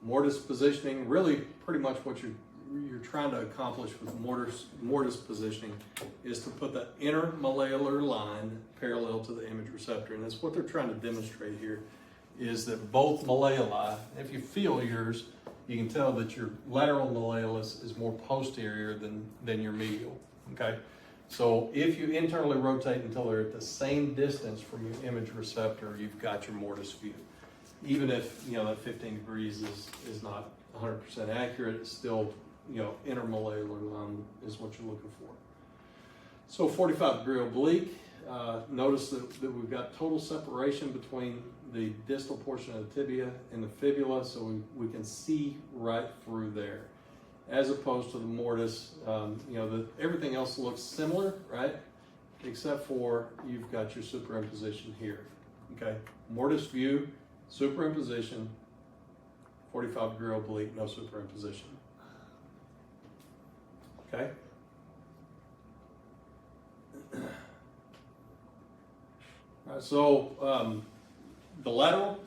[SPEAKER 1] mortis positioning, really pretty much what you're trying to accomplish with mortis positioning is to put the inner malleolar line parallel to the image receptor. And that's what they're trying to demonstrate here, is that both malleoli, if you feel yours, you can tell that your lateral malleolus is more posterior than your medial, okay? So if you internally rotate until they're at the same distance from your image receptor, you've got your mortis view. Even if, that 15 degrees is not 100% accurate, it's still, intermalleolar line is what you're looking for. So 45 degree oblique, notice that we've got total separation between the distal portion of the tibia and the fibula, so we can see right through there. As opposed to the mortis, everything else looks similar, right? Except for you've got your superimposition here, okay? Mortis view, superimposition, 45 degree oblique, no superimposition, okay? All right, so the lateral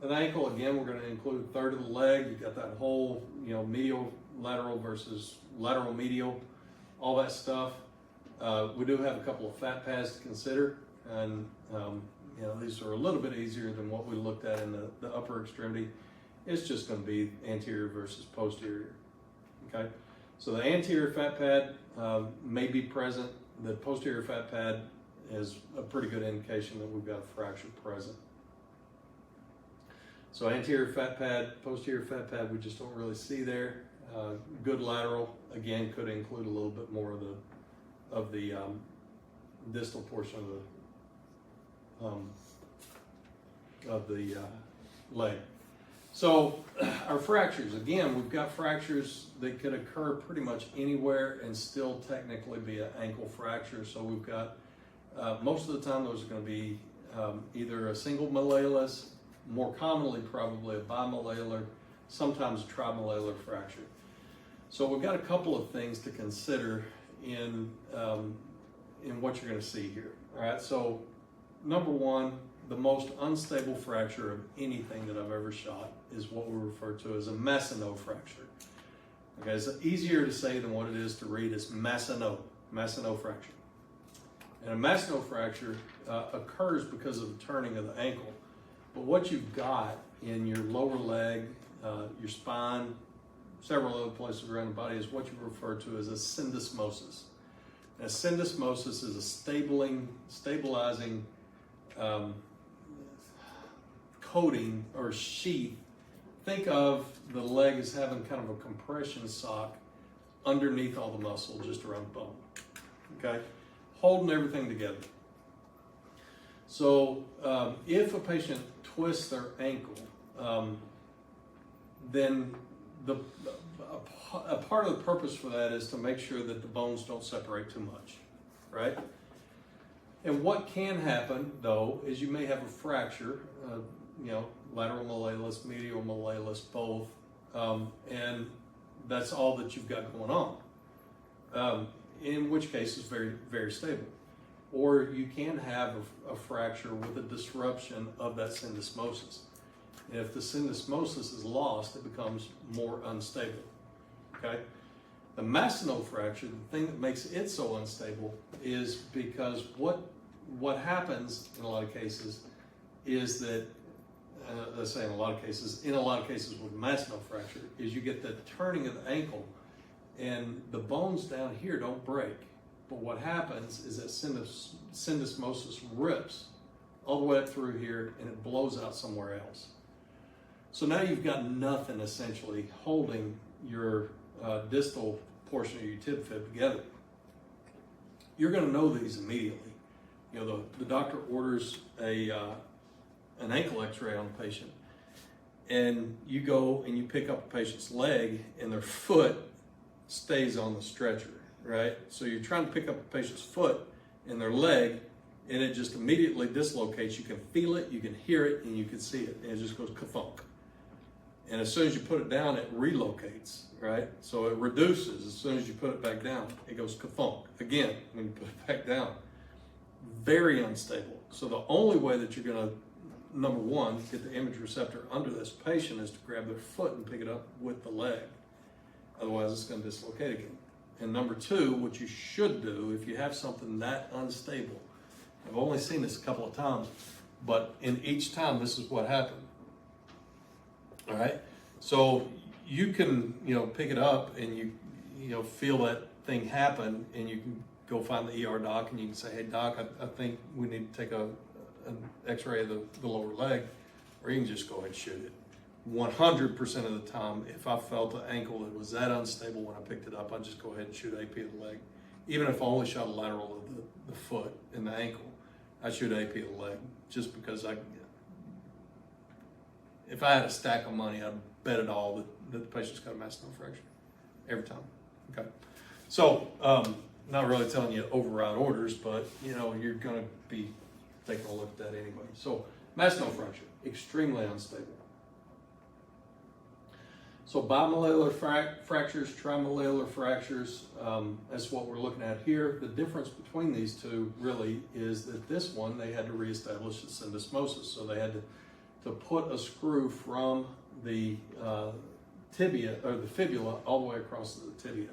[SPEAKER 1] of the ankle, again, we're going to include a third of the leg. You've got that whole, medial lateral versus lateral medial, all that stuff. We do have a couple of fat pads to consider, and these are a little bit easier than what we looked at in the upper extremity. It's just going to be anterior versus posterior, okay? So the anterior fat pad may be present. The posterior fat pad is a pretty good indication that we've got a fracture present. So anterior fat pad, posterior fat pad, we just don't really see there. Good lateral, again, could include a little bit more of the distal portion of the leg. So our fractures, again, we've got fractures that could occur pretty much anywhere and still technically be an ankle fracture. So we've got, most of the time those are going to be either a single malleolus, more commonly probably a bimalleolar, sometimes a trimalleolar fracture. So we've got a couple of things to consider in what you're going to see here. All right, so number one, the most unstable fracture of anything that I've ever shot is what we refer to as a Masseneau fracture. Okay, it's easier to say than what it is to read. It's Masseneau fracture. And a Masseneau fracture occurs because of the turning of the ankle. But what you've got in your lower leg, your spine, several other places around the body is what you refer to as a syndesmosis. And a syndesmosis is a stabilizing coating or sheath. Think of the leg as having kind of a compression sock underneath all the muscle, just around the bone. Okay? Holding everything together. So if a patient twists their ankle, then a part of the purpose for that is to make sure that the bones don't separate too much, right? And what can happen, though, is you may have a fracture, lateral malleolus, medial malleolus, both, and that's all that you've got going on, in which case it's very, very stable. or you can have a fracture with a disruption of that syndesmosis. And if the syndesmosis is lost, it becomes more unstable, okay? The mastinode fracture, the thing that makes it so unstable is because what happens in a lot of cases is that, let's say in a lot of cases with mastinode fracture, is you get the turning of the ankle and the bones down here don't break. But what happens is that syndesmosis rips all the way up through here and it blows out somewhere else. So now you've got nothing essentially holding your distal portion of your tib fib together. You're going to know these immediately. You know, the doctor orders an ankle x-ray on the patient, and you go and you pick up a patient's leg and their foot stays on the stretcher, right? So you're trying to pick up a patient's foot and their leg, and it just immediately dislocates. You can feel it, you can hear it, and you can see it, and it just goes ka-thunk. And as soon as you put it down, it relocates, right? So it reduces. As soon as you put it back down, it goes ka-thunk again when you put it back down. Very unstable. So the only way that you're going to, number one, get the image receptor under this patient is to grab their foot and pick it up with the leg. Otherwise, it's going to dislocate again. And number two, what you should do if you have something that unstable, I've only seen this a couple of times, but in each time, this is what happened. All right, so you can, pick it up and you feel that thing happen, and you can go find the ER doc and you can say, hey doc, I think we need to take an x-ray of the lower leg, or you can just go ahead and shoot it. 100% of the time, if I felt the ankle that was that unstable when I picked it up, I'd just go ahead and shoot AP of the leg. Even if I only shot a lateral of the foot and the ankle, I shoot AP of the leg, just because if I had a stack of money, I'd bet it all that the patient's got a mastinode fracture every time. Okay, so not really telling you to override orders, but you're going to be taking a look at that anyway. So mastinode fracture, extremely unstable. So bimalleolar fractures, trimalleolar fractures, that's what we're looking at here. The difference between these two really is that this one, they had to reestablish the syndesmosis. So they had to put a screw from the tibia, or the fibula, all the way across to the tibia.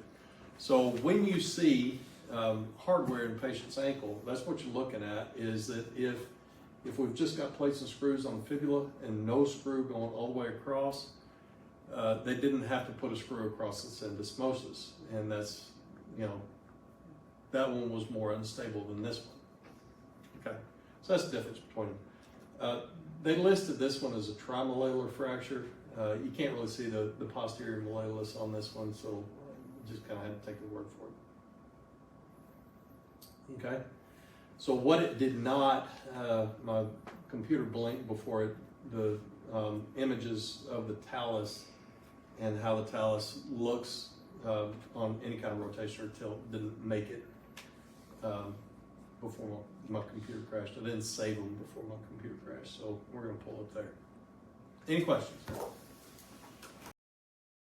[SPEAKER 1] So when you see hardware in a patient's ankle, that's what you're looking at, is that if we've just got plates and screws on the fibula and no screw going all the way across, they didn't have to put a screw across the syndesmosis, and that's, that one was more unstable than this one. Okay, so that's the difference between them. They listed this one as a trimalleolar fracture. You can't really see the posterior malleolus on this one, so you just kind of had to take the word for it. Okay, so what it did not, my computer blinked before the images of the talus and how the talus looks on any kind of rotation or tilt didn't make it before my computer crashed. I didn't save them before my computer crashed, so we're going to pull up there. Any questions?